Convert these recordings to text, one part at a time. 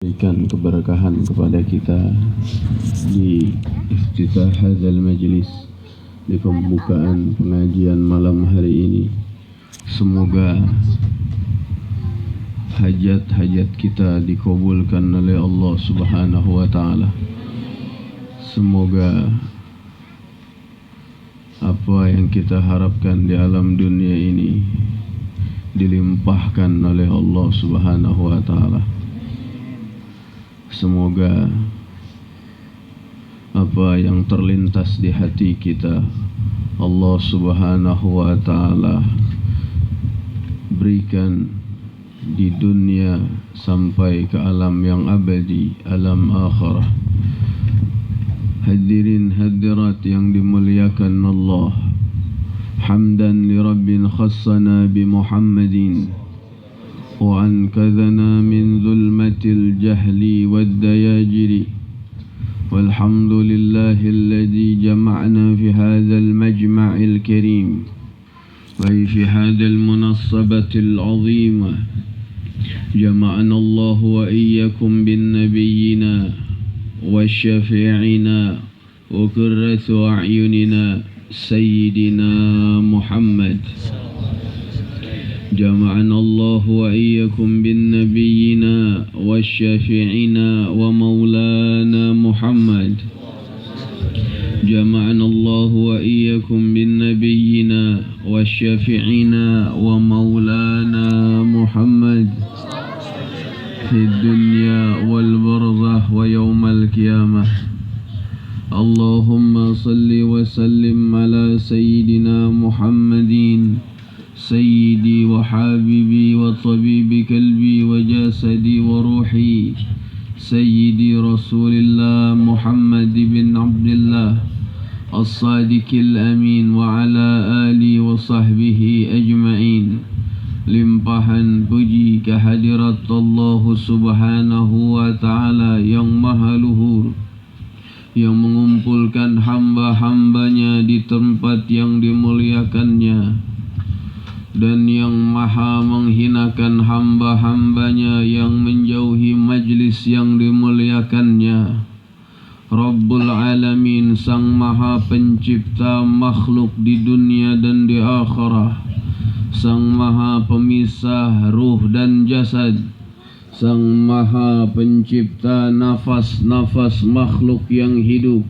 berikan keberkahan kepada kita di iftitah hadzal majlis, di pembukaan pengajian malam hari ini. Semoga hajat-hajat kita dikabulkan oleh Allah Subhanahu wa taala. Semoga apa yang kita harapkan di alam dunia ini dilimpahkan oleh Allah Subhanahu wa taala. Semoga apa yang terlintas di hati kita Allah Subhanahu wa taala berikan di dunia sampai ke alam yang abadi, alam akhirah. Hadirin hadirat yang dimuliakan Allah, hamdan li rabbin khassana bi Muhammadin wa ankadhana min zulmatil jahli wad dayajiri. Walhamdulillahi alladhi jama'na fi hadzal majma'il karim wa fi hadzal munassabatil 'azimah. Jama'ana Allah wa iyyakum bin nabiyyina wasyafi'ina wa qurratu a'yunina sayyidina Muhammad. Jama'ana Allah wa iyyakum bin nabiyyina wasyafi'ina wa maulana Muhammad. Jama'ana Allah wa iyyakum bin nabiyyina wasyafi'ina wa maulana Muhammad في الدنيا والبرزخ ويوم القيامة. اللهم صل وسلم على سيدنا محمد سيدي وحبيبي وطبيب قلبي وجسدي وروحي سيدي رسول الله محمد بن عبد الله الصادق الأمين وعلى آله وصحبه أجمعين. Limpahan puji kehadirat Allah Subhanahu wa ta'ala yang maha luhur, yang mengumpulkan hamba-hambanya di tempat yang dimuliakannya, dan yang maha menghinakan hamba-hambanya yang menjauhi majlis yang dimuliakannya. Rabbul Alamin, sang maha pencipta makhluk di dunia dan di akhirat, sang maha pemisah ruh dan jasad, sang maha pencipta nafas-nafas makhluk yang hidup,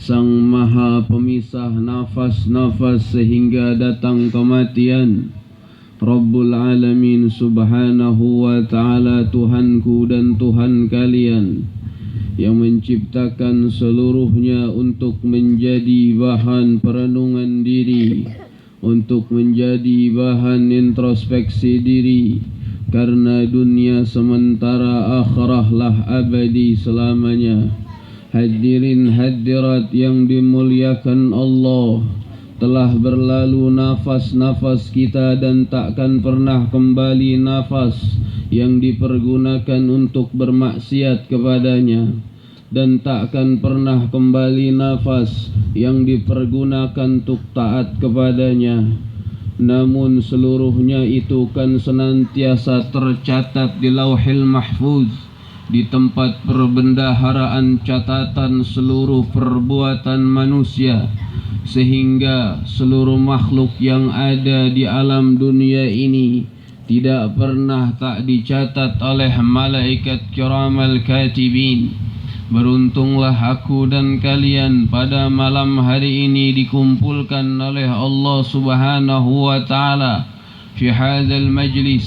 sang maha pemisah nafas-nafas sehingga datang kematian. Rabbul Alamin Subhanahu wa ta'ala, Tuhanku dan Tuhan kalian, yang menciptakan seluruhnya untuk menjadi bahan perenungan diri, untuk menjadi bahan introspeksi diri, karena dunia sementara, akhirahlah abadi selamanya. Hadirin hadirat yang dimuliakan Allah, telah berlalu nafas-nafas kita dan takkan pernah kembali nafas yang dipergunakan untuk bermaksiat kepadanya, dan takkan pernah kembali nafas yang dipergunakan untuk taat kepadanya. Namun seluruhnya itu kan senantiasa tercatat di Lauhil Mahfuz, di tempat perbendaharaan catatan seluruh perbuatan manusia, sehingga seluruh makhluk yang ada di alam dunia ini tidak pernah tak dicatat oleh malaikat kiramal katibin. Beruntunglah aku dan kalian pada malam hari ini dikumpulkan oleh Allah Subhanahu wa ta'ala fi hadzal majlis,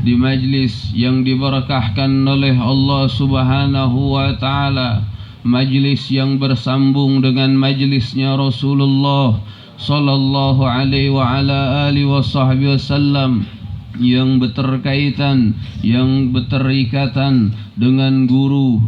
di majlis yang diberkahkan oleh Allah Subhanahu wa ta'ala, majlis yang bersambung dengan majlisnya Rasulullah sallallahu alaihi wa ala alihi wasallam, yang berkaitan, yang berikatan dengan guru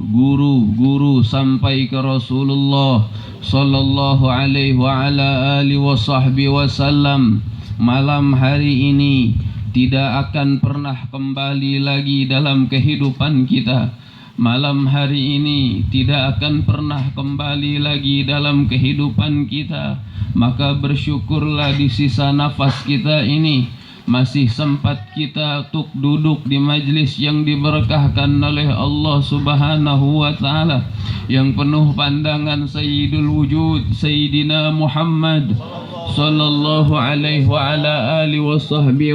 sampai ke Rasulullah sallallahu alaihi wa ala alihi wasallam. Malam hari ini tidak akan pernah kembali lagi dalam kehidupan kita. Malam hari ini tidak akan pernah kembali lagi dalam kehidupan kita. Maka bersyukurlah di sisa nafas kita ini masih sempat kita untuk duduk di majlis yang diberkahkan oleh Allah Subhanahu wa taala, yang penuh pandangan Sayyidul Wujud Sayyidina Muhammad sallallahu alaihi wa ala alihi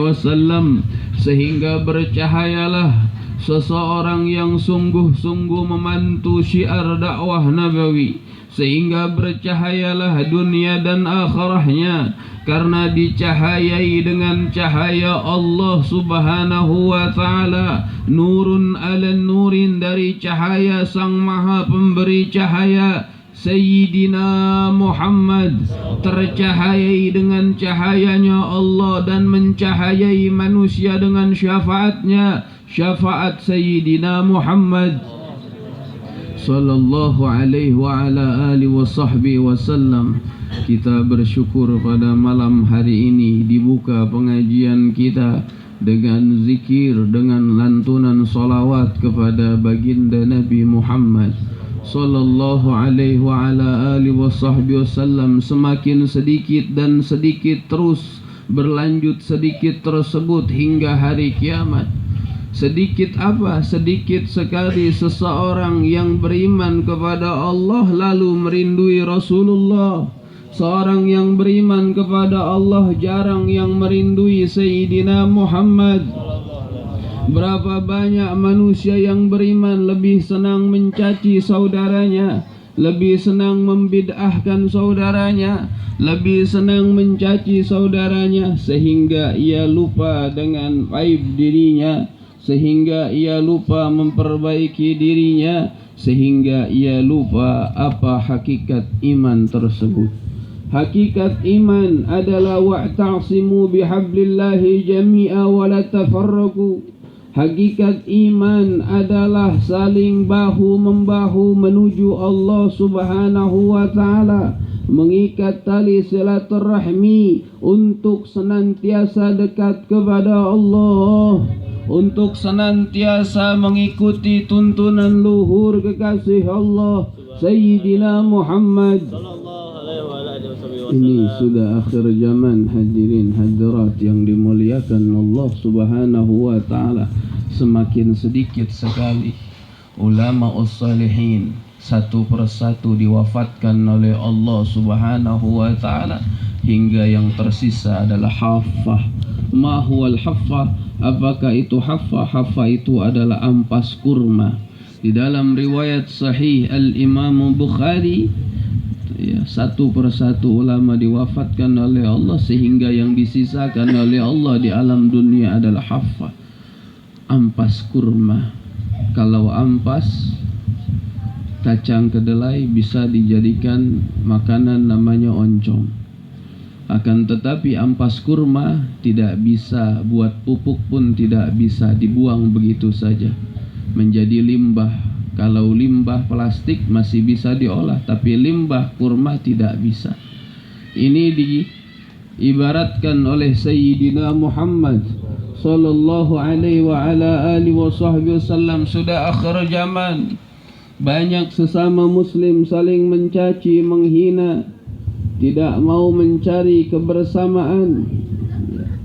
wasallam, sehingga bercahayalah seseorang yang sungguh-sungguh memantu syiar dakwah nabawi, sehingga bercahayalah dunia dan akhirahnya, karena dicahayai dengan cahaya Allah Subhanahu wa taala, nurun ala nurin, dari cahaya sang maha pemberi cahaya Sayyidina Muhammad, tercahayai dengan cahayanya Allah dan mencahayai manusia dengan syafaatnya, syafaat Sayyidina Muhammad sallallahu alaihi wa ala alihi wa sahbihi wasallam. Kita bersyukur pada malam hari ini dibuka pengajian kita dengan zikir, dengan lantunan salawat kepada baginda Nabi Muhammad sallallahu alaihi wa ala alihi wa sahbihi wasallam. Semakin sedikit dan sedikit terus berlanjut sedikit tersebut hingga hari kiamat. Sedikit apa? Sedikit sekali seseorang yang beriman kepada Allah lalu merindui Rasulullah. Seorang yang beriman kepada Allah jarang yang merindui Sayyidina Muhammad. Berapa banyak manusia yang beriman lebih senang mencaci saudaranya, lebih senang membid'ahkan saudaranya, lebih senang mencaci saudaranya, sehingga ia lupa dengan aib dirinya, sehingga ia lupa memperbaiki dirinya, sehingga ia lupa apa hakikat iman tersebut. Hakikat iman adalah wa'ta'simu bihablillahi jami'a wa la tafarraqu. Hakikat iman adalah saling bahu-membahu menuju Allah Subhanahu wa taala, mengikat tali silaturahmi untuk senantiasa dekat kepada Allah, untuk senantiasa mengikuti tuntunan luhur kekasih Allah Sayyidina Muhammad. Ini sudah akhir zaman, hadirin hadirat yang dimuliakan Allah Subhanahu wa taala. Semakin sedikit sekali ulama us-salihin satu persatu diwafatkan oleh Allah Subhanahu wa taala, hingga yang tersisa adalah haffah. Ma huwal haffah? Apakah itu haffah? Haffah itu adalah ampas kurma. Di dalam riwayat sahih Al-Imam Bukhari, ya, satu persatu ulama diwafatkan oleh Allah, sehingga yang disisakan oleh Allah di alam dunia adalah haffah, ampas kurma. Kalau ampas kacang kedelai bisa dijadikan makanan namanya oncom. Akan tetapi ampas kurma tidak bisa, buat pupuk pun tidak bisa, dibuang begitu saja menjadi limbah. Kalau limbah plastik masih bisa diolah, tapi limbah kurma tidak bisa. Ini diibaratkan oleh Sayyidina Muhammad sallallahu alaihi wa ala alihi wasallam, sudah akhir zaman. Banyak sesama muslim saling mencaci, menghina, tidak mau mencari kebersamaan.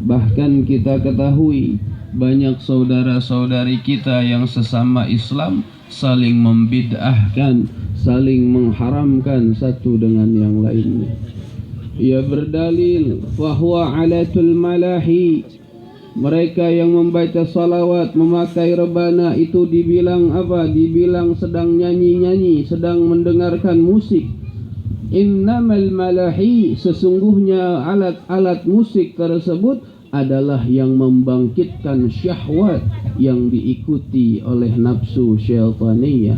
Bahkan kita ketahui banyak saudara-saudari kita yang sesama Islam saling membid'ahkan, saling mengharamkan satu dengan yang lainnya. Ia berdalil bahwa alatul malahi, mereka yang membaca salawat memakai rebana itu dibilang apa? Dibilang sedang nyanyi-nyanyi, sedang mendengarkan musik. Innamal malahi, sesungguhnya alat-alat musik tersebut adalah yang membangkitkan syahwat yang diikuti oleh nafsu syaitaniyah.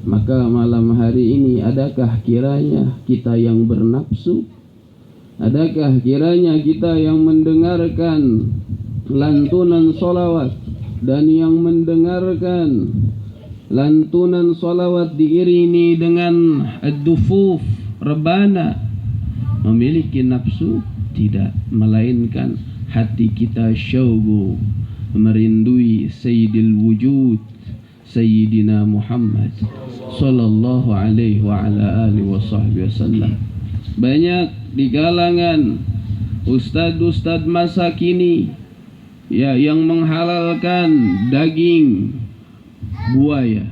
Maka malam hari ini, adakah kiranya kita yang bernafsu? Adakah kiranya kita yang mendengarkan lantunan salawat dan yang mendengarkan lantunan salawat diiringi dengan ad-dufuf, rebana, memiliki nafsu? Tidak, melainkan hati kita syauqu, merindui Sayyidil Wujud Sayyidina Muhammad sallallahu alaihi wa ala alihi wasallam. Banyak di kalangan ustad-ustad masa kini ya, yang menghalalkan daging buaya,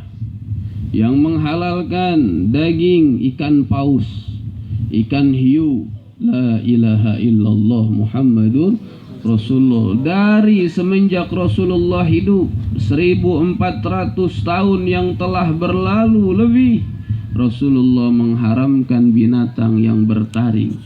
yang menghalalkan daging ikan paus, ikan hiu. La ilaha illallah Muhammadur Rasulullah. Dari semenjak Rasulullah hidup 1400 tahun yang telah berlalu lebih, Rasulullah mengharamkan binatang yang bertaring.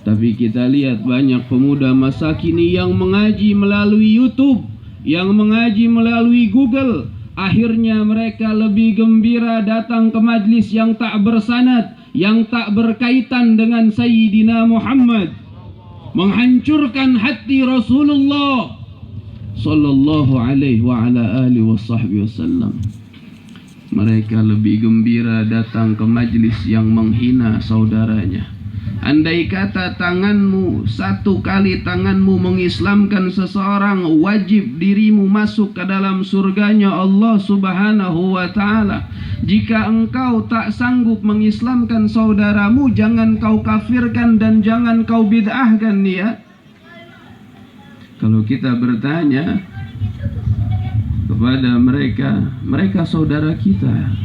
Tapi kita lihat banyak pemuda masa kini yang mengaji melalui YouTube, yang mengaji melalui Google. Akhirnya mereka lebih gembira datang ke majlis yang tak bersanad, yang tak berkaitan dengan Sayyidina Muhammad, menghancurkan hati Rasulullah sallallahu alaihi wa ala alihi wasallam. Mereka lebih gembira datang ke majlis yang menghina saudaranya. Andai kata tanganmu, satu kali tanganmu mengislamkan seseorang, wajib dirimu masuk ke dalam surganya Allah subhanahu wa ta'ala. Jika engkau tak sanggup mengislamkan saudaramu, jangan kau kafirkan dan jangan kau bid'ahkan dia. Kalau kita bertanya kepada mereka, mereka saudara kita,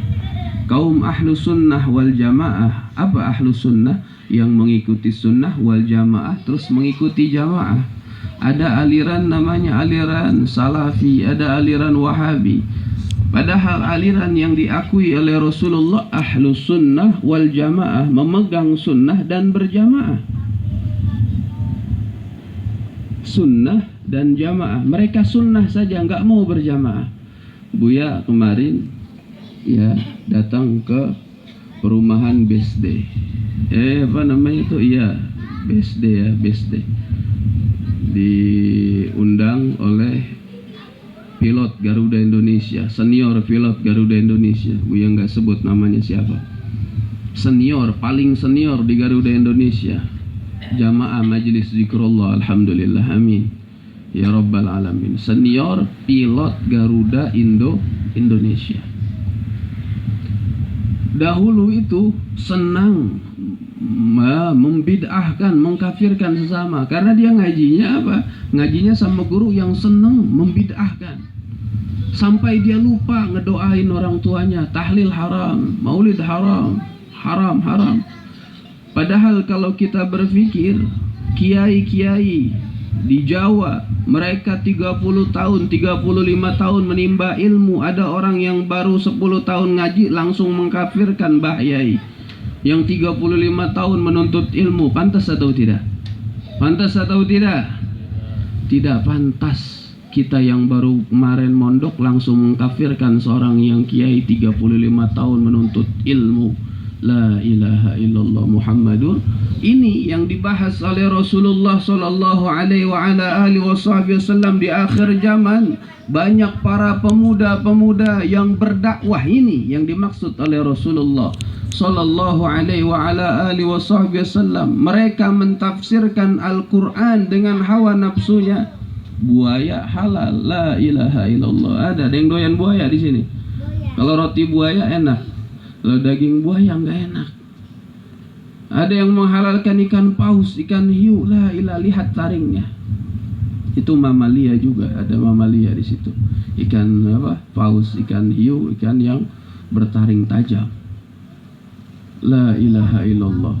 kaum ahlu sunnah wal jamaah. Apa ahlu sunnah? Yang mengikuti sunnah wal jamaah, terus mengikuti jamaah. Ada aliran namanya aliran salafi, ada aliran wahabi. Padahal aliran yang diakui oleh Rasulullah ahlu sunnah wal jamaah, memegang sunnah dan berjamaah. Sunnah dan jamaah. Mereka sunnah saja, nggak mau berjamaah. Buya kemarin ya datang ke perumahan BSD. Apa namanya itu? Iya, BSD ya, BSD. Diundang oleh pilot Garuda Indonesia, senior pilot Garuda Indonesia. Buya nggak sebut namanya siapa. Senior, paling senior di Garuda Indonesia. Jamaah majelis zikrullah, alhamdulillah, amin. Ya Rabbal Alamin. Senior pilot Garuda Indonesia. Dahulu itu senang membid'ahkan, mengkafirkan sesama, karena dia ngajinya apa? Ngajinya sama guru yang senang membid'ahkan, sampai dia lupa ngedoain orang tuanya. Tahlil haram, maulid haram, haram. Padahal kalau kita berpikir, kiai-kiai di Jawa, mereka 30 tahun, 35 tahun menimba ilmu. Ada orang yang baru 10 tahun ngaji langsung mengkafirkan Mbah Yai. Yang 35 tahun menuntut ilmu, pantas atau tidak? Pantas atau tidak? Tidak pantas. Kita yang baru kemarin mondok langsung mengkafirkan seorang yang kiai 35 tahun menuntut ilmu. La ilaha illallah Muhammadur. Ini yang dibahas oleh Rasulullah sallallahu alaihi wa ala alihi wasallam di akhir zaman. Banyak para pemuda-pemuda yang berdakwah, ini yang dimaksud oleh Rasulullah sallallahu alaihi wa ala alihi wasallam. Mereka mentafsirkan Al-Qur'an dengan hawa nafsunya. Buaya halal, la ilaha illallah. Ada yang doyan buaya di sini? Kalau roti buaya enak, kalau daging buaya nggak enak. Ada yang menghalalkan ikan paus, ikan hiu, la ilah, lihat taringnya. Itu mamalia juga, ada mamalia di situ. Ikan apa? Paus, ikan hiu, ikan yang bertaring tajam. La ilaha illallah.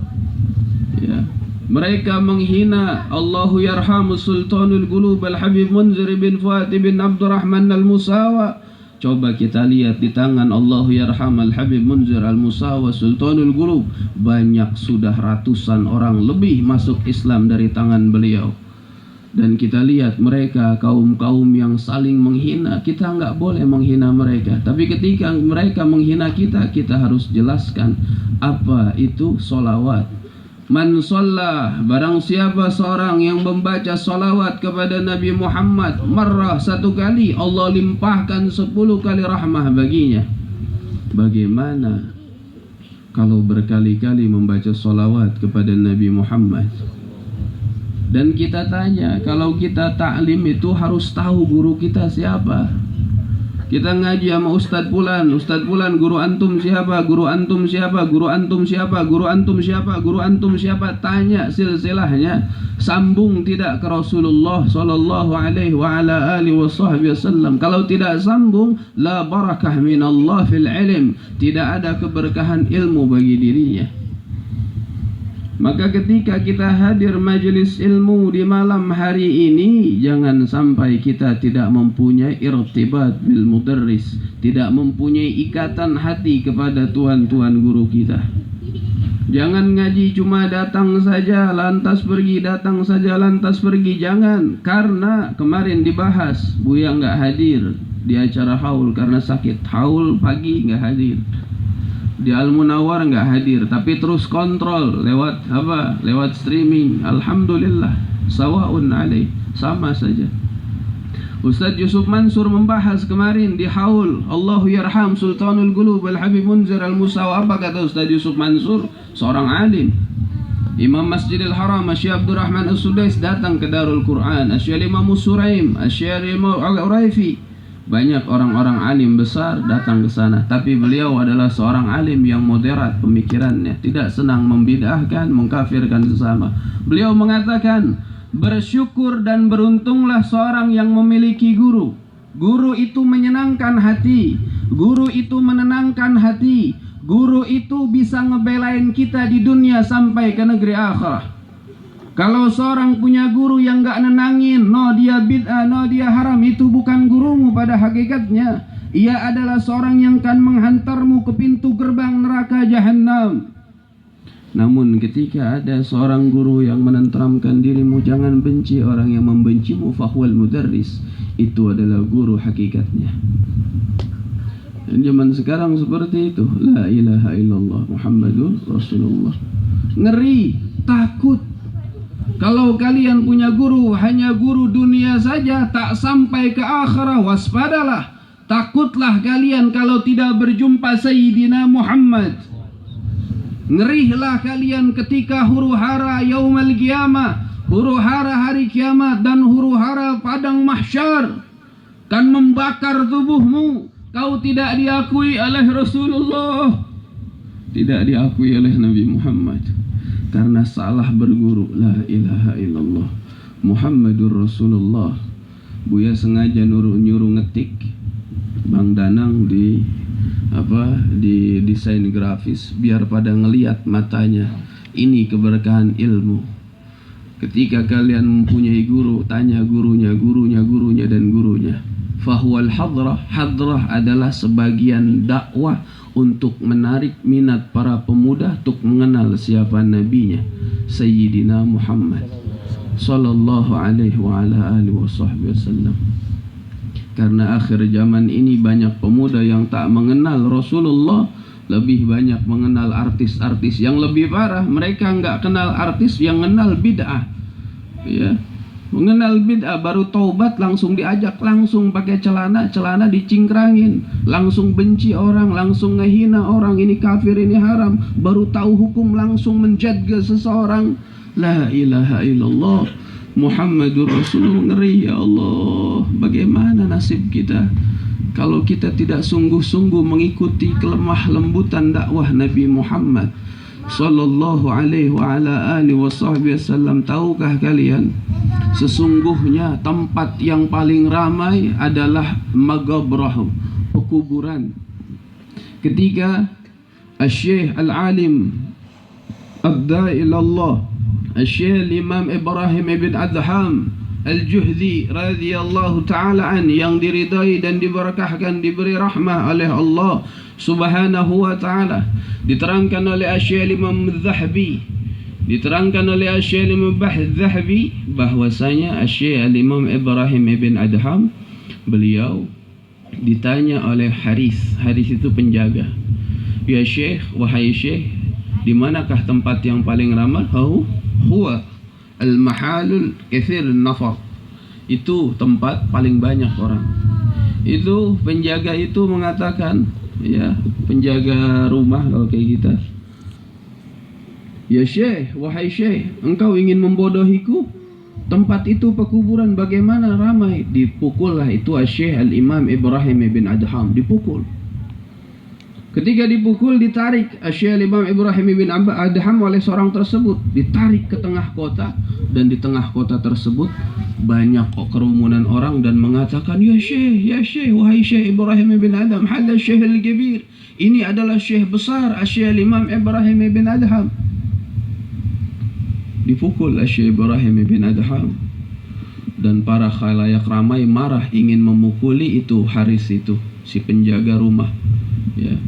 Ya. Mereka menghina Allahu yarhamu sultanul qulub al-habib Munzir bin Fuad bin Abdurrahman al-Musawa. Coba kita lihat di tangan Allahu yarham al-habib Munzir al-Musawa sultanul qulub, banyak, sudah ratusan orang lebih masuk Islam dari tangan beliau. Dan kita lihat mereka kaum-kaum yang saling menghina. Kita nggak boleh menghina mereka, tapi ketika mereka menghina kita, kita harus jelaskan apa itu sholawat. Man sholla, barang siapa seorang yang membaca sholawat kepada Nabi Muhammad marrah, satu kali, Allah limpahkan 10 kali rahmah baginya. Bagaimana kalau berkali-kali membaca sholawat kepada Nabi Muhammad? Dan kita tanya, kalau kita taklim itu harus tahu guru kita siapa. Kita ngaji sama Ustadz Fulan, guru antum siapa? Guru antum siapa? Guru antum siapa? Guru antum siapa? Guru antum siapa? Tanya silsilahnya, sambung tidak ke Rasulullah sallallahu alaihi wa ala alihi wasallam. Kalau tidak sambung, la barakah minallah fil ilm, tidak ada keberkahan ilmu bagi dirinya. Maka ketika kita hadir majelis ilmu di malam hari ini, jangan sampai kita tidak mempunyai irtibat bil mudarris, tidak mempunyai ikatan hati kepada tuan-tuan guru kita. Jangan ngaji cuma datang saja lantas pergi, datang saja lantas pergi, jangan. Karena kemarin dibahas, Buya nggak hadir di acara haul karena sakit. Haul pagi nggak hadir, di Al-Munawwar nggak hadir, tapi terus kontrol lewat apa? Lewat streaming. Alhamdulillah, sawaun alaih, sama saja. Ustadz Yusuf Mansur membahas kemarin di haul, Allahu yarham Sultanul Qulub Al-Habib Munzir Al-Musawa. Apa kata Ustadz Yusuf Mansur? Seorang alim, Imam Masjidil Haram Syekh Abdurrahman As-Sudais datang ke Darul Quran, Syekh Imam Suraim, Syekh Imam Al-Uraifi. Banyak orang-orang alim besar datang ke sana, tapi beliau adalah seorang alim yang moderat pemikirannya, tidak senang membid'ahkan, mengkafirkan sesama. Beliau mengatakan, bersyukur dan beruntunglah seorang yang memiliki guru. Guru itu menyenangkan hati, guru itu menenangkan hati, guru itu bisa ngebelain kita di dunia sampai ke negeri akhirat. Kalau seorang punya guru yang gak nenangin, no dia bid'ah, no dia haram, itu bukan gurumu pada hakikatnya. Ia adalah seorang yang akan menghantarmu ke pintu gerbang neraka jahanam. Namun ketika ada seorang guru yang menenteramkan dirimu, jangan benci orang yang membencimu, fahuwal mudarris. Itu adalah guru hakikatnya. Dan zaman sekarang seperti itu. La ilaha illallah Muhammadur Rasulullah. Ngeri, takut. Kalau kalian punya guru hanya guru dunia saja, tak sampai ke akhirah, waspadalah. Takutlah kalian kalau tidak berjumpa Sayyidina Muhammad. Ngerilah kalian ketika huru hara yaumal qiyamah, huru hara hari kiamat dan huru hara padang mahsyar kan membakar tubuhmu. Kau tidak diakui oleh Rasulullah, tidak diakui oleh Nabi Muhammad, karena salah berguru. La ilaha illallah Muhammadur Rasulullah. Buya sengaja nyuruh ngetik Bang Danang di desain grafis biar pada ngeliat matanya. Ini keberkahan ilmu. Ketika kalian mempunyai guru, tanya gurunya dan gurunya. Fahuwal hadrah. Hadrah adalah sebagian dakwah untuk menarik minat para pemuda untuk mengenal siapa nabinya, Sayyidina Muhammad sallallahu alaihi wa ala alihi wasallam. Karena akhir zaman ini banyak pemuda yang tak mengenal Rasulullah, lebih banyak mengenal artis-artis. Yang lebih parah, mereka nggak kenal artis, yang kenal bid'ah. Ya, mengenal bid'ah, baru taubat langsung diajak, langsung pakai celana dicingkrangin, langsung benci orang, langsung ngehina orang, ini kafir, ini haram. Baru tahu hukum langsung menjadga seseorang. La ilaha illallah Muhammadur Rasulullah. Ngeri ya Allah. Bagaimana nasib kita kalau kita tidak sungguh-sungguh mengikuti kelemah lembutan dakwah Nabi Muhammad sallallahu alaihi wa ala alihi wasallam. Tahukah kalian, sesungguhnya tempat yang paling ramai adalah magabrah, pekuburan. Ketika Syekh Al-Alim Ad-Da'i ilallah, Syekh Imam Ibrahim ibn Adham Al-Juhdi radhiyallahu ta'ala an, yang diridai dan diberkahkan, diberi rahmah oleh Allah subhanahu wa ta'ala, diterangkan oleh Syekh Imam Zahabi, diterangkan oleh Syekh Imam Zahabi bahwasanya Syekh Imam Ibrahim ibn Adham, beliau ditanya oleh Haris itu penjaga, ya Syekh, wahai Syekh, di manakah tempat yang paling ramai? Huwa al-mahalul kathir an-nafar, itu tempat paling banyak orang. Itu penjaga itu mengatakan, ya, penjaga rumah kalau kayak kita, ya Syekh, wahai Syekh, engkau ingin membodohiku? Tempat itu pekuburan, bagaimana ramai. Dipukullah itu Syekh Al-Imam Ibrahim bin Adham, dipukul. Ketika dipukul, ditarik Syekh Al-Imam Ibrahim bin Adham oleh seorang tersebut, ditarik ke tengah kota. Dan di tengah kota tersebut banyak kerumunan orang dan mengatakan, ya Syekh, wahai Syekh Ibrahim bin Adham, hadha Syekh Al-Kabir, ini adalah Syekh besar, Syekh Al-Imam Ibrahim bin Adham. Dipukul Syekh Ibrahim bin Adham, dan para khalayak ramai marah ingin memukuli itu Haris itu, si penjaga rumah. Ya.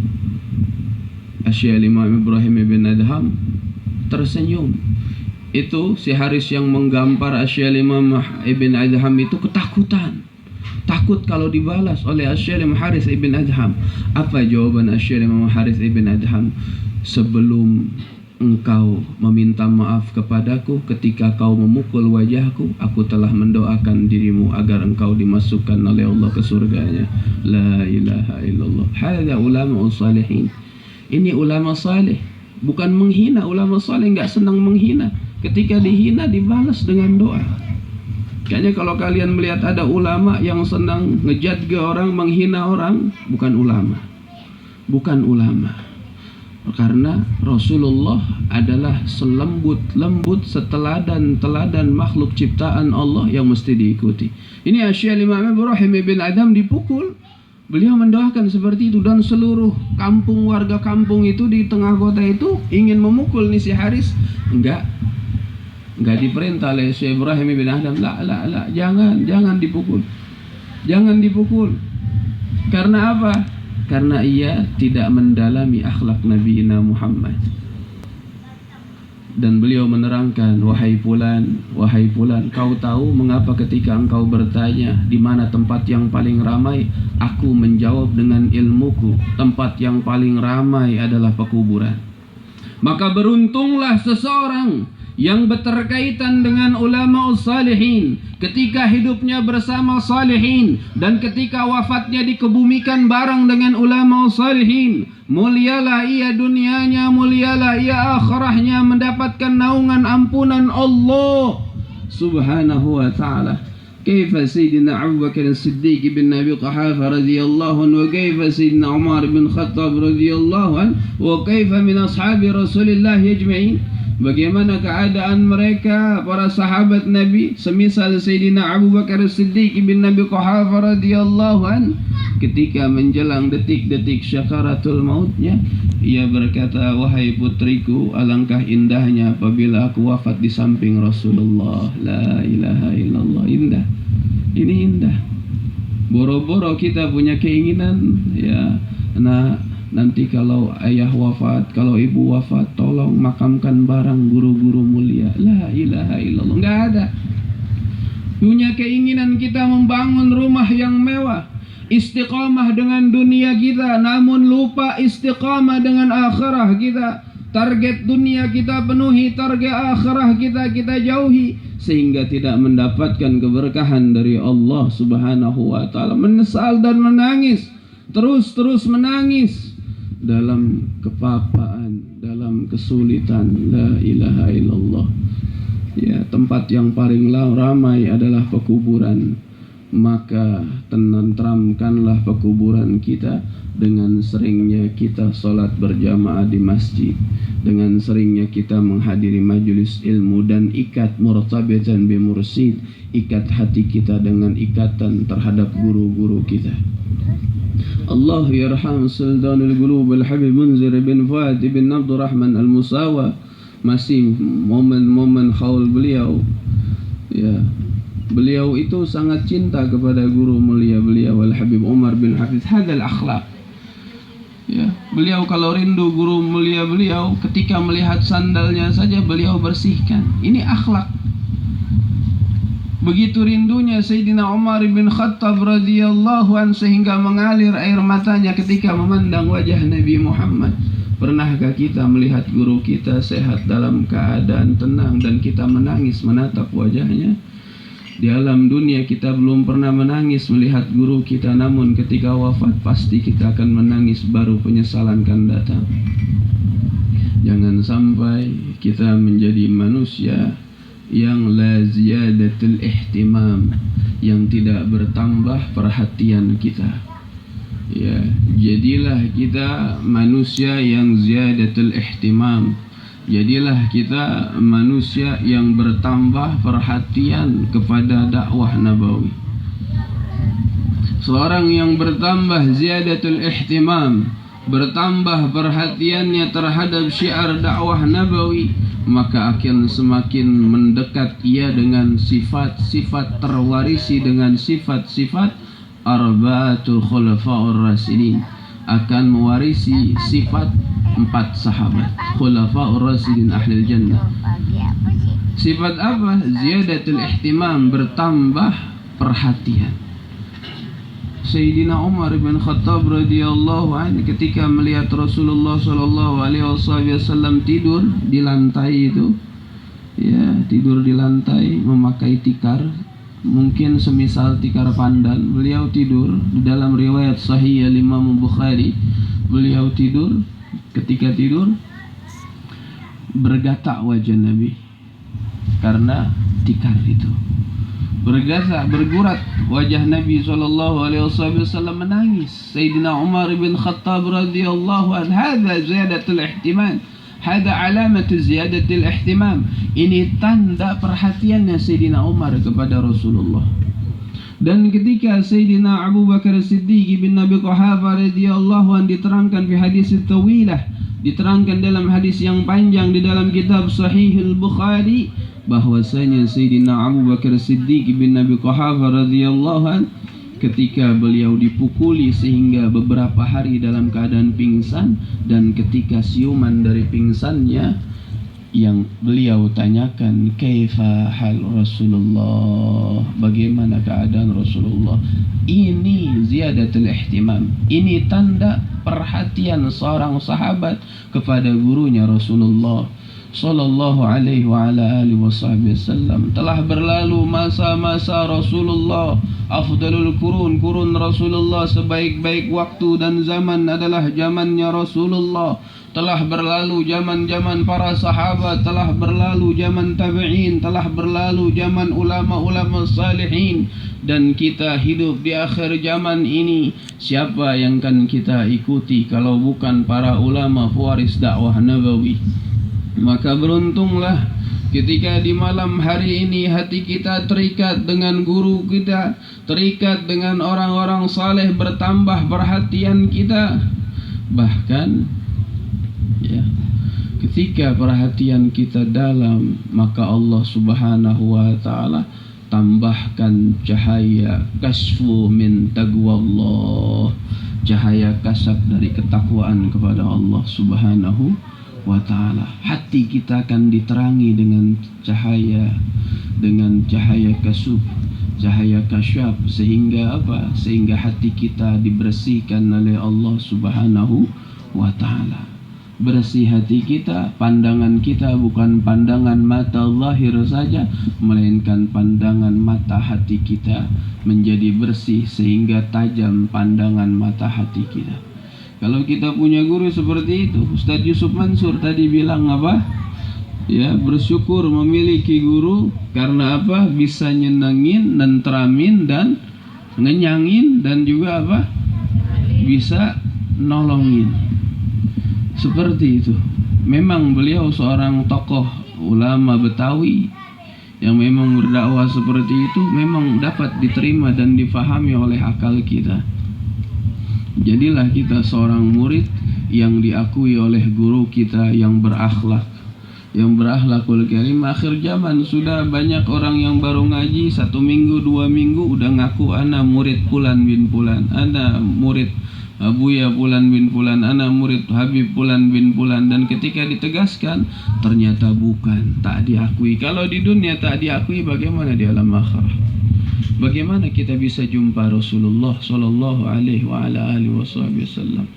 Syekh Imam Ibrahim bin Adham tersenyum. Itu si Haris yang menggampar Syekh Imam Ibn Adham itu ketakutan. Takut kalau dibalas oleh Syekh Imam Haris Ibn Adham. Apa jawaban Syekh Imam Haris Ibn Adham? Sebelum engkau meminta maaf kepadaku ketika kau memukul wajahku, aku telah mendoakan dirimu agar engkau dimasukkan oleh Allah ke surganya. La ilaha illallah. Hadza ulama salihin. Ini ulama saleh, bukan menghina. Ulama saleh enggak senang menghina. Ketika dihina dibalas dengan doa. Kayaknya kalau kalian melihat ada ulama yang senang ngejadge orang, menghina orang, bukan ulama. Bukan ulama. Karena Rasulullah adalah selembut-lembut, seteladan-teladan makhluk ciptaan Allah yang mesti diikuti. Ini Syekh Imam Ibrahim bin Adham dipukul. Beliau mendoakan seperti itu, dan seluruh kampung, warga kampung itu di tengah kota itu ingin memukul nih si Haris. Enggak diperintah oleh Syekh Ibrahim bin Adham. La, jangan dipukul. Jangan dipukul. Karena apa? Karena ia tidak mendalami akhlak Nabi Muhammad. Dan beliau menerangkan, wahai fulan, kau tahu mengapa ketika engkau bertanya di mana tempat yang paling ramai, aku menjawab dengan ilmuku, tempat yang paling ramai adalah pekuburan. Maka beruntunglah seseorang yang berkaitan dengan ulama salihin, ketika hidupnya bersama salihin dan ketika wafatnya dikebumikan bareng dengan ulama salihin. Mulialah ia dunianya, mulialah ia akhirahnya, mendapatkan naungan ampunan Allah subhanahu wa ta'ala. كيف سيدنا أبو بكر الصديق بن أبي قحافة رضي الله عنه، وكيف سيدنا عمر بن الخطاب رضي الله عنه، وكيف من أصحاب رسول الله أجمعين. Bagaimana keadaan mereka para sahabat Nabi, semisal Sayyidina Abu Bakar As-Siddiq bin Abi Quhafah radhiyallahu an, ketika menjelang detik-detik syakaratul mautnya, ia berkata, wahai putriku, alangkah indahnya apabila aku wafat di samping Rasulullah. La ilaha illallah. Indah. Ini indah. Boro-boro kita punya keinginan, ya, nanti kalau ayah wafat, kalau ibu wafat, tolong makamkan barang guru-guru mulia. La ilaha illallah. Enggak ada. Punya keinginan kita membangun rumah yang mewah, istiqamah dengan dunia kita, namun lupa istiqamah dengan akhirah kita. Target dunia kita penuhi, target akhirah kita jauhi, sehingga tidak mendapatkan keberkahan dari Allah subhanahu wa ta'ala. Menyesal dan menangis, terus menangis dalam kepapaan, dalam kesulitan. La ilaha illallah. Ya, tempat yang paling ramai adalah pekuburan. Maka tenteramkanlah pekuburan kita dengan seringnya kita sholat berjamaah di masjid, dengan seringnya kita menghadiri majelis ilmu, dan ikat murtabatan bi mursid, ikat hati kita dengan ikatan terhadap guru-guru kita. Allah yarham Sultanul Qulub Al-Habib Munzir bin Fuad bin Abdurrahman Al-Musawa. Masih momen-momen haul beliau, ya, beliau itu sangat cinta kepada guru mulia beliau Al-Habib Umar bin Hafiz. Hadal akhlak, ya, beliau kalau rindu guru mulia beliau, ketika melihat sandalnya saja beliau bersihkan. Ini akhlak. Begitu rindunya Sayyidina Umar bin Khattab radhiyallahu an, sehingga mengalir air matanya ketika memandang wajah Nabi Muhammad. Pernahkah kita melihat guru kita sehat dalam keadaan tenang dan kita menangis menatap wajahnya? Di alam dunia kita belum pernah menangis melihat guru kita, namun ketika wafat pasti kita akan menangis, baru penyesalan akan datang. Jangan sampai kita menjadi manusia yang la ziyadatul ihtimam, yang tidak bertambah perhatian kita. Ya, jadilah kita manusia yang ziyadatul ihtimam. Jadilah kita manusia yang bertambah perhatian kepada dakwah nabawi. Seorang yang bertambah ziyadatul ihtimam, bertambah perhatiannya terhadap syiar dakwah nabawi, maka akan semakin mendekat ia dengan sifat-sifat terwarisi, dengan sifat-sifat arba'atul khulafa'ur rasyidin, akan mewarisi sifat 4 sahabat khulafa'ur rasyidin ahlul jannah. Sifat apa? Ziyadatul ihtimam, bertambah perhatian. Sayyidina Umar bin Khattab radhiyallahu anhu ketika melihat Rasulullah sallallahu alaihi wasallam tidur di lantai itu, ya, tidur di lantai memakai tikar, mungkin semisal tikar pandan. Beliau tidur di dalam riwayat sahih Imam Bukhari. Beliau tidur, ketika tidur bergatak wajah Nabi karena tikar itu. Bergasak, bergurat wajah Nabi SAW, menangis. Sayyidina Umar bin Khattab radhiyallahu anhu, hadza ziyadatul ihtimam, hadza alamatu ziyadatul ihtimam. Ini tanda perhatiannya Sayyidina Umar kepada Rasulullah. Dan ketika Sayyidina Abu Bakar Siddiq bin Abi Quhafa radhiyallahu anhu diterangkan di hadis tawilah, diterangkan dalam hadis yang panjang di dalam kitab Sahih Al-Bukhari, bahwasanya Sayyidina Abu Bakar Siddiq bin Abi Quhafa radhiyallahu an, ketika beliau dipukuli sehingga beberapa hari dalam keadaan pingsan, dan ketika siuman dari pingsannya, yang beliau tanyakan, kaifa hal Rasulullah, bagaimana keadaan Rasulullah. Ini ziyadatul ihtimam, ini tanda perhatian seorang sahabat kepada gurunya Rasulullah sallallahu alaihi wa ala alihi wasallam. Telah berlalu masa-masa Rasulullah, afdalul kurun Rasulullah, sebaik-baik waktu dan zaman adalah zamannya Rasulullah. Telah berlalu zaman-zaman para sahabat, telah berlalu zaman tabi'in, telah berlalu zaman ulama-ulama salihin, dan kita hidup di akhir zaman ini. Siapa yang akan kita ikuti kalau bukan para ulama pewaris dakwah nabawi? Maka beruntunglah ketika di malam hari ini hati kita terikat dengan guru kita, terikat dengan orang-orang saleh, bertambah perhatian kita. Bahkan ya, ketika perhatian kita dalam, maka Allah Subhanahu wa taala tambahkan cahaya kasfu min taqwallah, cahaya kasat dari ketakwaan kepada Allah Subhanahu wa ta'ala. Hati kita akan diterangi dengan cahaya kasuf, cahaya kasyaf, sehingga apa? Sehingga hati kita dibersihkan oleh Allah Subhanahu wa ta'ala. Bersih hati kita, pandangan kita bukan pandangan mata zahir saja, melainkan pandangan mata hati kita menjadi bersih sehingga tajam pandangan mata hati kita. Kalau kita punya guru seperti itu, Ustadz Yusuf Mansur tadi bilang apa? Ya, bersyukur memiliki guru karena apa? Bisa nyenengin, nentramin, dan ngenyangin, dan juga apa? Bisa nolongin. Seperti itu. Memang beliau seorang tokoh ulama Betawi yang memang berdakwah seperti itu, memang dapat diterima dan difahami oleh akal kita. Jadilah kita seorang murid yang diakui oleh guru kita yang berakhlak, yang berakhlakul karim. Akhir zaman sudah banyak orang yang baru ngaji 1 minggu 2 minggu udah ngaku ana murid Fulan bin Fulan, ana murid Abuya Fulan bin Fulan, ana murid Habib Fulan bin Fulan. Dan ketika ditegaskan ternyata bukan, tak diakui. Kalau di dunia tak diakui, bagaimana di alam akhirah? Bagaimana kita bisa jumpa Rasulullah sallallahu alaihi wa ala alihi wasallam?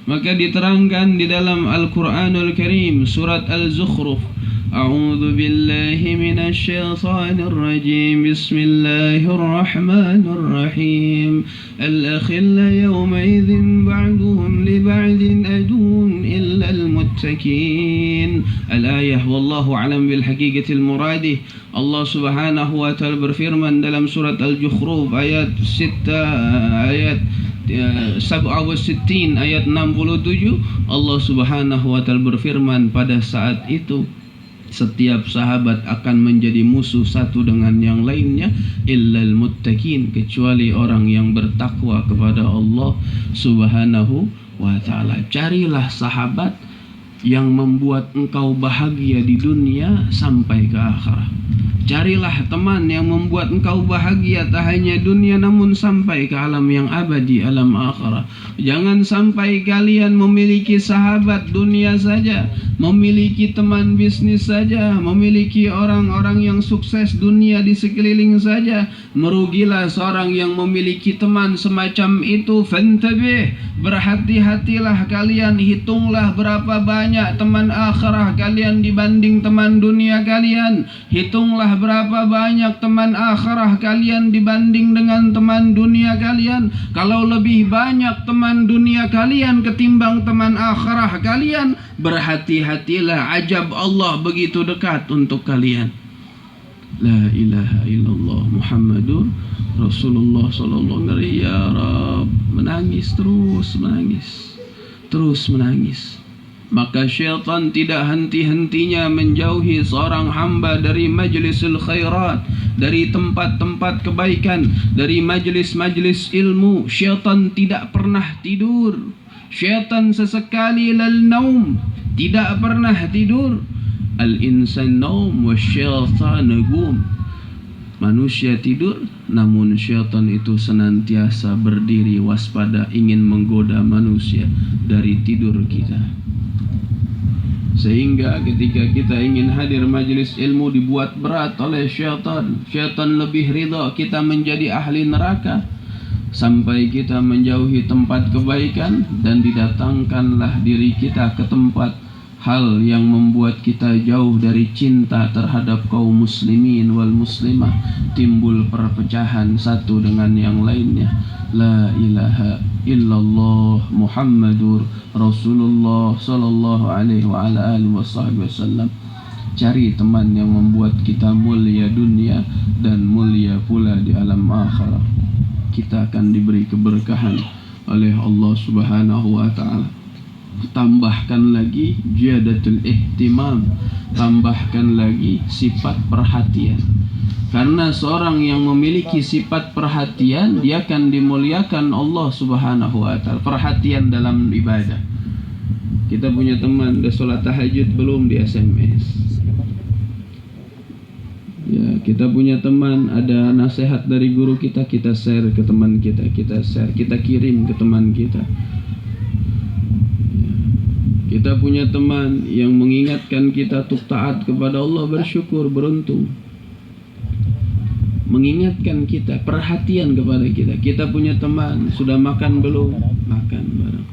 Maka diterangkan di dalam Al-Qur'anul Karim surat Al-Zukhruf, a'udzu billahi minasy syaithanir rajim, bismillahirrahmanir rahim, al-akhilla yawma idzin ba'duhum li ba'din aduwwun illa al-muttaqin. المتقين. Al-ayah wallahu alam bil haqiqatil muradih. Allah Subhanahu wa taala berfirman dalam surat Al-Zukhruf ayat 6 ayat 67 ayat 67, Allah Subhanahu wa taala berfirman, pada saat itu setiap sahabat akan menjadi musuh satu dengan yang lainnya, illal muttaqin, kecuali orang yang bertakwa kepada Allah Subhanahu wa taala. Carilah sahabat yang membuat engkau bahagia di dunia sampai ke akhirat. Carilah teman yang membuat engkau bahagia tak hanya dunia namun sampai ke alam yang abadi, alam akhirat. Jangan sampai kalian memiliki sahabat dunia saja, memiliki teman bisnis saja, memiliki orang-orang yang sukses dunia di sekeliling saja. Merugilah seorang yang memiliki teman semacam itu. Fantabih, berhati-hatilah kalian, hitunglah berapa banyak teman akhirat kalian dibanding teman dunia kalian. Hitunglah berapa banyak teman akhirat kalian dibanding dengan teman dunia kalian. Kalau lebih banyak teman dunia kalian ketimbang teman akhirat kalian, berhati-hatilah, ajab Allah begitu dekat untuk kalian. La ilaha illallah Muhammadur Rasulullah sallallahu alaihi wasallam. Ya Rabb, menangis, terus menangis. Maka syaitan tidak henti-hentinya menjauhi seorang hamba dari majlisul khairat, dari tempat-tempat kebaikan, dari majlis-majlis ilmu. Syaitan tidak pernah tidur. Syaitan sesekali lal naum, tidak pernah tidur. Al-insan naum wa syaitan nagum. Manusia tidur, namun syaitan itu senantiasa berdiri waspada, ingin menggoda manusia dari tidur kita. Sehingga ketika kita ingin hadir majelis ilmu dibuat berat oleh syaitan. Syaitan lebih ridha kita menjadi ahli neraka, sampai kita menjauhi tempat kebaikan dan didatangkanlah diri kita ke tempat hal yang membuat kita jauh dari cinta terhadap kaum muslimin wal muslimah. Timbul perpecahan satu dengan yang lainnya. La ilaha illallah Muhammadur Rasulullah sallallahu alaihi wa ala alihi wasallam. Cari teman yang membuat kita mulia dunia dan mulia pula di alam akhirat. Kita akan diberi keberkahan oleh Allah Subhanahu wa taala. Tambahkan lagi jadatul ihtimam, tambahkan lagi sifat perhatian. Karena seorang yang memiliki sifat perhatian, dia akan dimuliakan Allah Subhanahu wa taala. Perhatian dalam ibadah. Kita punya teman udah sholat tahajud belum, di SMS. Ya, kita punya teman ada nasihat dari guru kita, kita share ke teman kita, kita kirim ke teman kita. Kita punya teman yang mengingatkan kita untuk taat kepada Allah, bersyukur, beruntung. Mengingatkan kita, perhatian kepada kita. Kita punya teman, sudah makan belum? Makan bareng.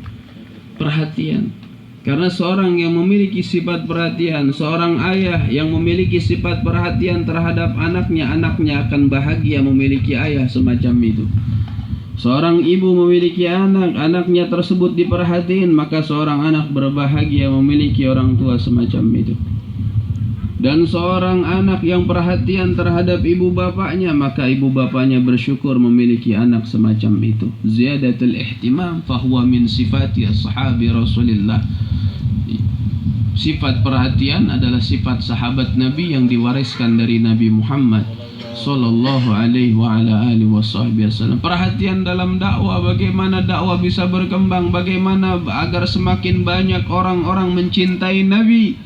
Perhatian. Karena seorang yang memiliki sifat perhatian, seorang ayah yang memiliki sifat perhatian terhadap anaknya, anaknya akan bahagia memiliki ayah semacam itu. Seorang ibu memiliki anak, anaknya tersebut diperhatiin, maka seorang anak berbahagia memiliki orang tua semacam itu. Dan seorang anak yang perhatian terhadap ibu bapaknya, maka ibu bapaknya bersyukur memiliki anak semacam itu. Ziyadatul ihtimam fahuwa min sifati ashabi Rasulillah. Sifat perhatian adalah sifat sahabat Nabi yang diwariskan dari Nabi Muhammad sallallahu alaihi wa ala alihi wasallam. Perhatian dalam dakwah, bagaimana dakwah bisa berkembang, bagaimana agar semakin banyak orang-orang mencintai Nabi,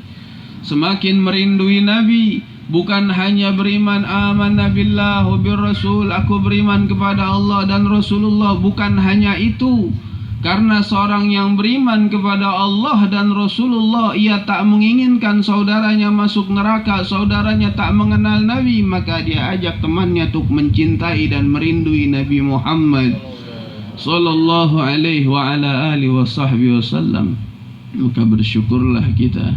semakin merindui Nabi. Bukan hanya beriman amanna billah wa bir rasul, aku beriman kepada Allah dan Rasulullah. Bukan hanya itu. Karena seorang yang beriman kepada Allah dan Rasulullah, ia tak menginginkan saudaranya masuk neraka, saudaranya tak mengenal Nabi, maka dia ajak temannya untuk mencintai dan merindui Nabi Muhammad sallallahu alaihi wa ala alihi wasallam. Maka bersyukurlah kita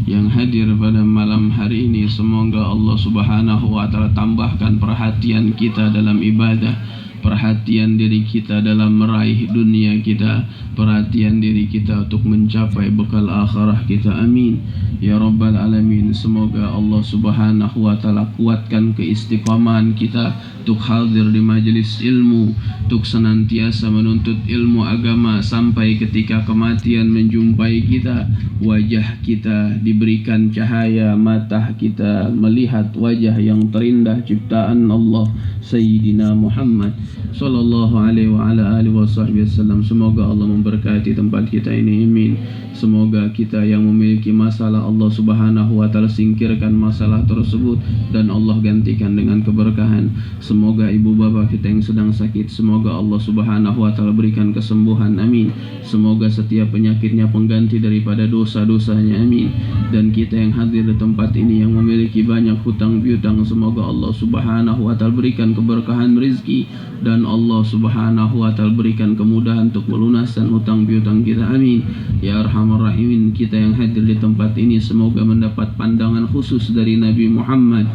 yang hadir pada malam hari ini. Semoga Allah Subhanahu wa taala tambahkan perhatian kita dalam ibadah, perhatian diri kita dalam meraih dunia kita, perhatian diri kita untuk mencapai bekal akhirah kita. Amin ya rabbal alamin. Semoga Allah Subhanahu wa taala kuatkan keistiqamahan kita untuk hadir di majelis ilmu, untuk senantiasa menuntut ilmu agama sampai ketika kematian menjumpai kita, wajah kita diberikan cahaya, mata kita melihat wajah yang terindah ciptaan Allah Sayyidina Muhammad sallallahu alaihi wa ala alihi wasallam. Semoga Allah memberkati tempat kita ini. Amin. Semoga kita yang memiliki masalah Allah Subhanahu wa taala singkirkan masalah tersebut dan Allah gantikan dengan keberkahan. Semoga ibu bapak kita yang sedang sakit, semoga Allah Subhanahu wa taala berikan kesembuhan. Amin. Semoga setiap penyakitnya pengganti daripada dosa-dosanya. Amin. Dan kita yang hadir di tempat ini yang memiliki banyak hutang piutang, semoga Allah Subhanahu wa taala berikan keberkahan rezeki dan Allah Subhanahu wa taala berikan kemudahan untuk melunaskan hutang piutang kita. Amin ya arhamar rahimin. Kita yang hadir di tempat ini semoga mendapat pandangan khusus dari Nabi Muhammad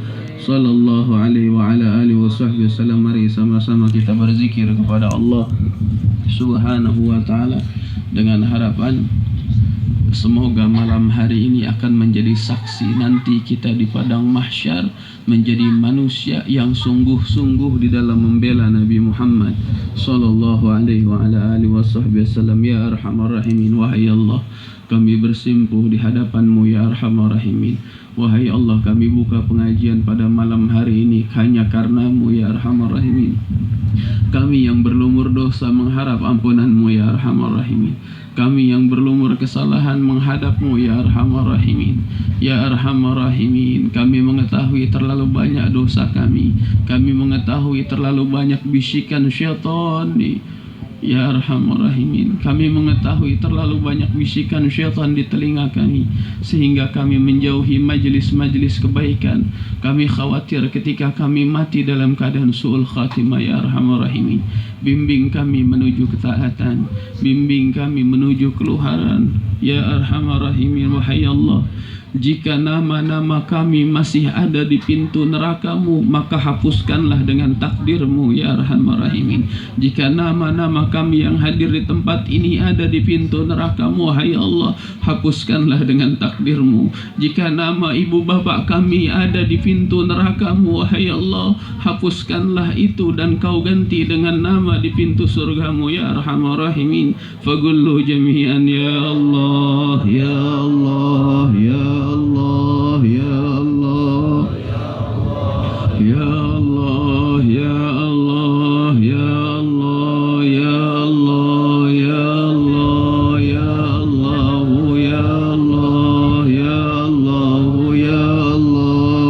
sallallahu alaihi wa ala alihi wasallam. Mari sama-sama kita berzikir kepada Allah Subhanahu wa taala dengan harapan semoga malam hari ini akan menjadi saksi nanti kita di padang mahsyar menjadi manusia yang sungguh-sungguh di dalam membela Nabi Muhammad sallallahu alaihi wa ala alihi wasallam. Ya arhamar rahimin. Wahai Allah, kami bersimpuh di hadapan-Mu ya arhamar rahimin. Wahai Allah, kami buka pengajian pada malam hari ini hanya karena-Mu ya arhamar rahimin. Kami yang berlumur dosa mengharap ampunan-Mu ya arhamar rahimin. Kami yang berlumur kesalahan menghadap-Mu ya arhamar rahimin. Ya arhamar rahimin. Kami mengetahui terlalu banyak dosa kami. Kami mengetahui terlalu banyak bisikan syaitan ya arhamar rahimin. Kami mengetahui terlalu banyak bisikan syaitan di telinga kami sehingga kami menjauhi majlis-majlis kebaikan. Kami khawatir ketika kami mati dalam keadaan su'ul khatimah ya arhamar rahimin. Bimbing kami menuju ketaatan, bimbing kami menuju keluhuran ya arhamar rahimin. Wahai Allah, jika nama-nama kami masih ada di pintu neraka-Mu, maka hapuskanlah dengan takdir-Mu ya arhamar rahimin. Jika nama-nama kami yang hadir di tempat ini ada di pintu neraka-Mu, wahai Allah, hapuskanlah dengan takdir-Mu. Jika nama ibu bapak kami ada di pintu neraka-Mu, wahai Allah, hapuskanlah itu dan Kau ganti dengan nama di pintu surga-Mu ya arhamar rahimin. Fagullu jami'an ya Allah ya Allah ya Allah ya Allah ya Allah ya Allah ya Allah ya Allah ya Allah ya Allah ya Allah ya Allah ya Allah.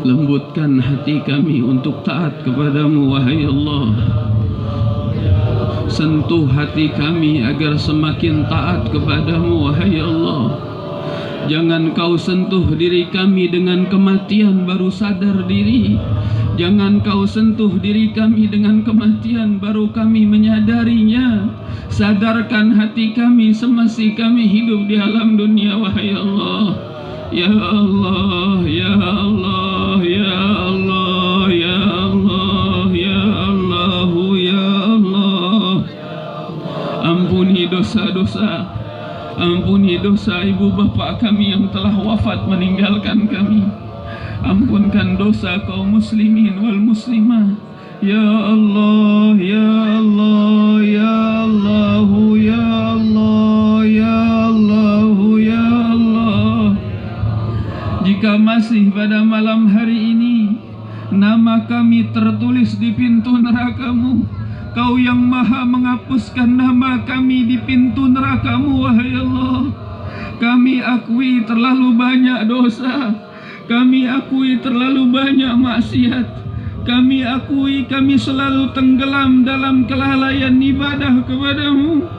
Lembutkan hati kami untuk taat kepadamu wahai Allah. Sentuh hati kami agar semakin taat kepadamu wahai Allah. Jangan Kau sentuh diri kami dengan kematian baru sadar diri. Jangan Kau sentuh diri kami dengan kematian baru kami menyadarinya. Sadarkan hati kami semasa kami hidup di alam dunia wahai Allah. Ya Allah ya Allah ya Allah ya Allah ya Allah ya Allah. Ampuni dosa-dosa, ampuni dosa ibu bapa kami yang telah wafat meninggalkan kami. Ampunkan dosa kaum muslimin wal muslimah. Ya Allah, ya Allah, ya Allah, ya Allah, ya Allah, ya Allah. Jika masih pada malam hari ini nama kami tertulis di pintu neraka-Mu, Kau yang maha menghapuskan nama kami di pintu neraka-Mu wahai Allah. Kami akui terlalu banyak dosa, kami akui terlalu banyak maksiat, kami akui kami selalu tenggelam dalam kelalaian ibadah kepadamu.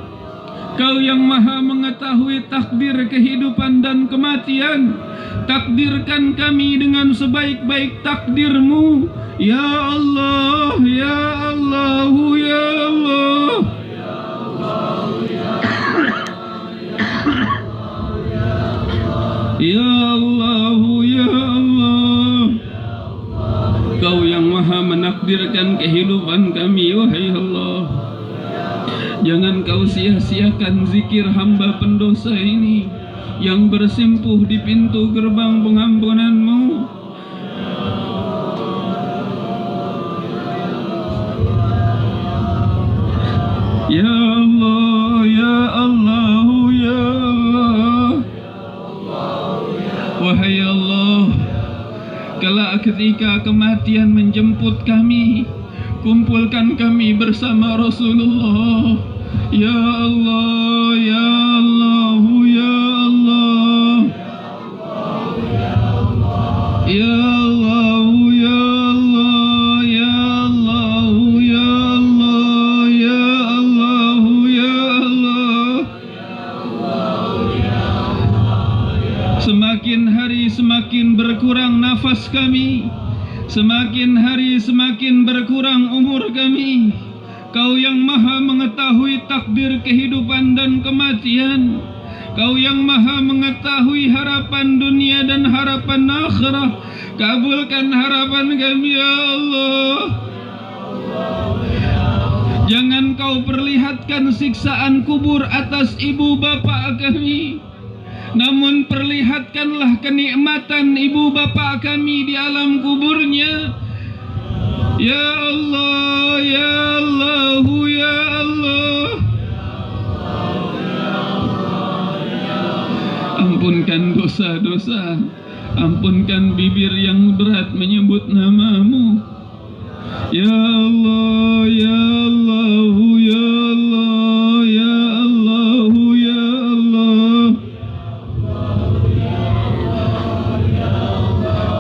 Kau yang maha mengetahui takdir kehidupan dan kematian, takdirkan kami dengan sebaik-baik takdir-Mu ya Allah ya Allah ya Allah. Ya Allah ya Allah. Kau yang maha menakdirkan takdirkan kehidupan kami, wahai Allah. Jangan kau sia-siakan zikir hamba pendosa ini yang bersimpuh di pintu gerbang pengampunan-Mu. Ya Allah, ya Allah, ya Allah. Wahai Allah, kelak ketika kematian menjemput kami, kumpulkan kami bersama Rasulullah. Ya Allah, ya Allah, ya Allah. Ya Allah, ya Allah, ya Allah, ya Allah, ya Allah, ya Allah. Semakin hari semakin berkurang nafas kami, semakin hari semakin berkurang umur kami. Kau yang maha mengetahui takdir kehidupan dan kematian. Kau yang maha mengetahui harapan dunia dan harapan akhirah. Kabulkan harapan kami, ya Allah. Jangan kau perlihatkan siksaan kubur atas ibu bapa kami, namun perlihatkanlah kenikmatan ibu bapa kami di alam kuburnya. Ya Allah, ya Allah, ya Allah. Ampunkan dosa-dosa, ampunkan bibir yang berat menyebut nama-Mu. Ya Allah, ya Allah, ya Allah, ya Allah, ya Allah.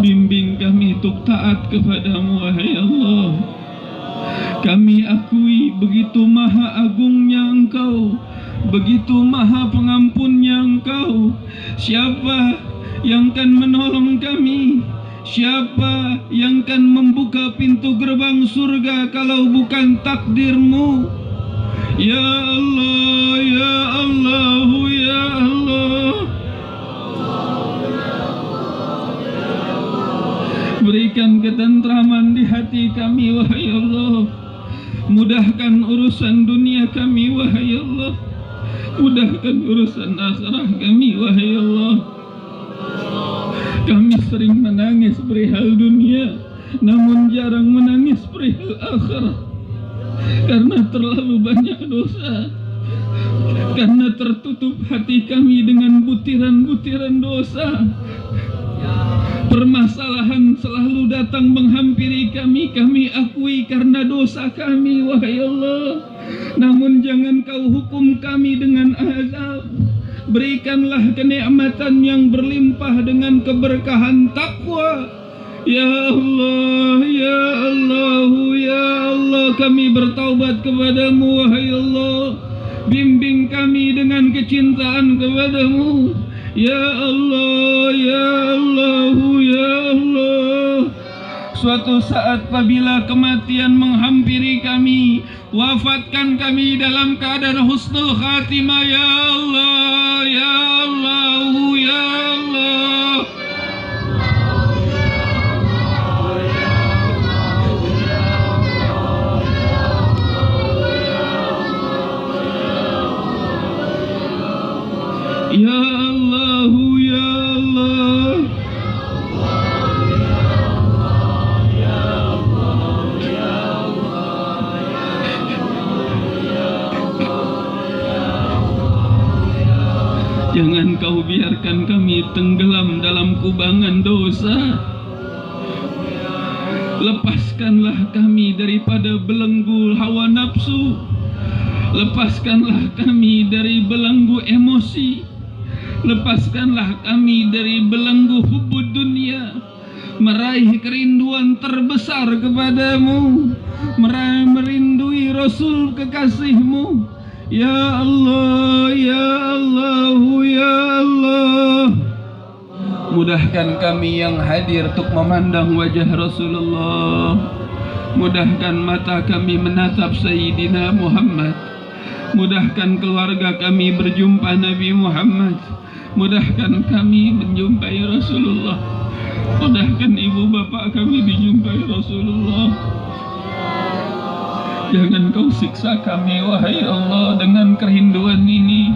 Bimbing kami untuk taat kepada-Mu, wahai Allah. Kami akui begitu maha agungnya Engkau, begitu maha pengampunnya Engkau. Siapa yang akan menolong kami? Siapa yang akan membuka pintu gerbang surga kalau bukan takdir-Mu? Ya Allah, ya Allah, ya Allah. Berikan ketentraman di hati kami, wahai Allah. Mudahkan urusan dunia kami, wahai Allah. Mudahkan urusan akhirah kami, wahai Allah. Kami sering menangis perihal dunia, namun jarang menangis perihal akhirah. Karena terlalu banyak dosa, karena tertutup hati kami dengan butiran-butiran dosa. Permasalahan selalu datang menghampiri kami. Kami akui karena dosa kami, wahai Allah. Namun jangan kau hukum kami dengan azab. Berikanlah kenikmatan yang berlimpah dengan keberkahan takwa. Ya Allah, ya Allah, ya Allah. Kami bertaubat kepada-Mu, wahai Allah. Bimbing kami dengan kecintaan kepada-Mu. Ya Allah, ya Allah, ya Allah. Suatu saat apabila kematian menghampiri kami, wafatkan kami dalam keadaan husnul khatimah, ya Allah, ya Allah, ya Allah. Ya Allah, ya Allah. Jangan kau biarkan kami tenggelam dalam kubangan dosa. Lepaskanlah kami daripada belenggu hawa nafsu. Lepaskanlah kami dari belenggu emosi. Lepaskanlah kami dari belenggu hubbud dunia. Meraih kerinduan terbesar kepada-Mu, merindui Rasul kekasih-Mu. Ya Allah, ya Allah, ya Allah. Mudahkan kami yang hadir untuk memandang wajah Rasulullah. Mudahkan mata kami menatap Sayyidina Muhammad. Mudahkan keluarga kami berjumpa Nabi Muhammad. Mudahkan kami menjumpai Rasulullah. Mudahkan ibu bapa kami dijumpai Rasulullah. Jangan kau siksa kami, wahai Allah, dengan kerinduan ini.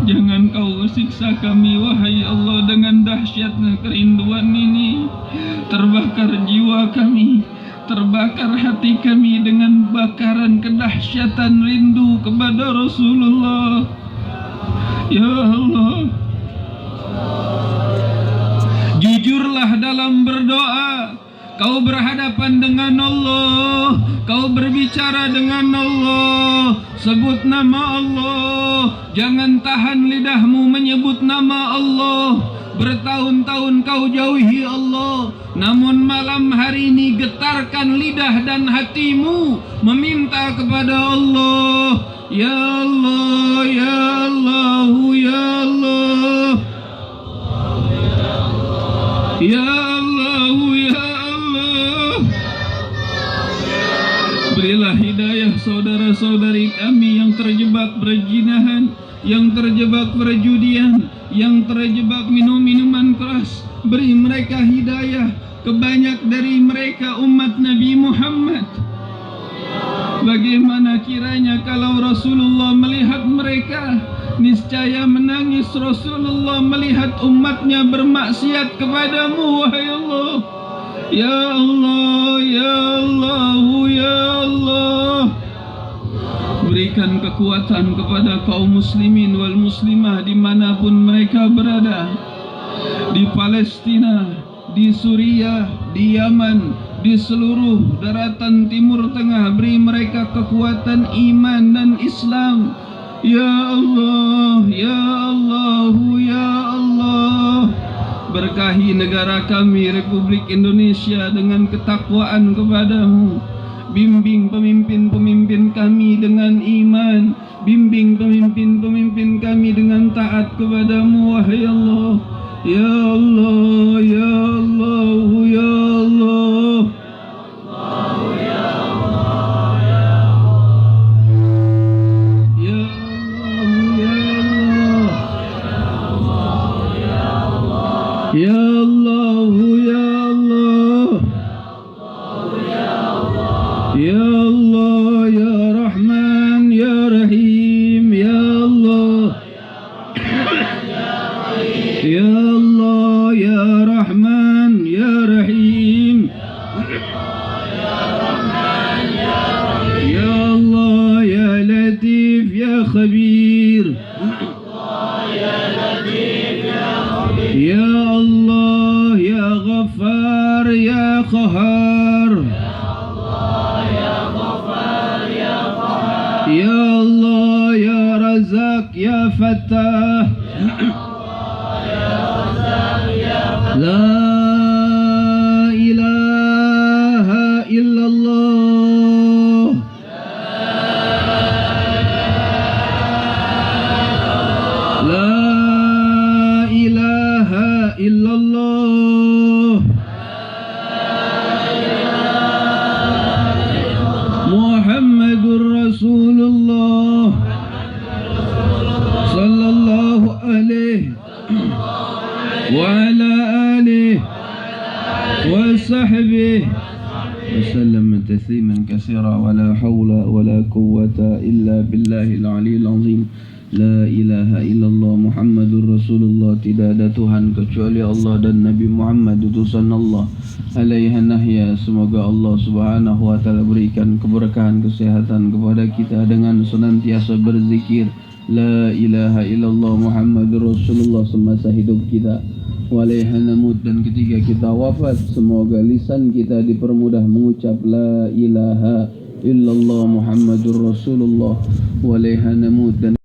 Jangan kau siksa kami, wahai Allah, dengan dahsyatnya kerinduan ini. Terbakar jiwa kami, terbakar hati kami dengan bakaran kedahsyatan rindu kepada Rasulullah. Ya Allah, jujurlah dalam berdoa. Kau berhadapan dengan Allah, kau berbicara dengan Allah, sebut nama Allah. Jangan tahan lidahmu menyebut nama Allah. Bertahun-tahun kau jauhi Allah, namun malam hari ini getarkan lidah dan hatimu meminta kepada Allah. Ya Allah, ya Allah, ya Allah, ya Allah, ya Allah. Berilah hidayah saudara-saudari kami yang terjebak berzinahan, yang terjebak perjudian, yang terjebak minum-minuman keras. Beri mereka hidayah. Kebanyak dari mereka umat Nabi Muhammad. Bagaimana kiranya kalau Rasulullah melihat mereka, niscaya menangis Rasulullah melihat umatnya bermaksiat kepadamu, wahai Allah. Ya Allah, ya Allah, ya Allah. Berikan kekuatan kepada kaum muslimin wal muslimah dimanapun mereka berada. Di Palestina, di Suriah, di Yaman, di seluruh daratan Timur Tengah. Beri mereka kekuatan iman dan Islam. Ya Allah, ya Allah, ya Allah. Berkahi negara kami Republik Indonesia dengan ketakwaan kepadamu. Bimbing pemimpin-pemimpin kami dengan iman. Bimbing pemimpin-pemimpin kami dengan taat kepadamu, wahai Allah. Ya Allah, ya Allah, ya Allah. Ya Allah, ya Allah, ya Allah, ya Rahman, ya Rahim, ya Allah, ya Allah, ya Rahman, ya Rahim, ya Allah, ya Latif, ya Khabir, ya Allah, ya Ghaffar, ya Qahar, ya Allah, ya Razak, ya Fattah, La ilaha illallah, La ilaha illallah, Muhammadur Rasulullah sallallahu alaihi wa ala alihi wa sahbihi وسلم تسليما كثيرا ولا حول ولا قوة إلا بالله العلي العظيم. La ilaha illallah Muhammadur Rasulullah. Tidak ada Tuhan kecuali Allah dan Nabi Muhammad utusan Allah alaihi nahya. Semoga Allah subhanahu wa ta'ala berikan keberkahan kesehatan kepada kita dengan senantiasa berzikir La ilaha illallah Muhammadur Rasulullah semasa hidup kita. Walaiha namut, dan ketika kita wafat semoga lisan kita dipermudah mengucap La ilaha illallah Muhammadur Rasulullah. Walaiha namut, dan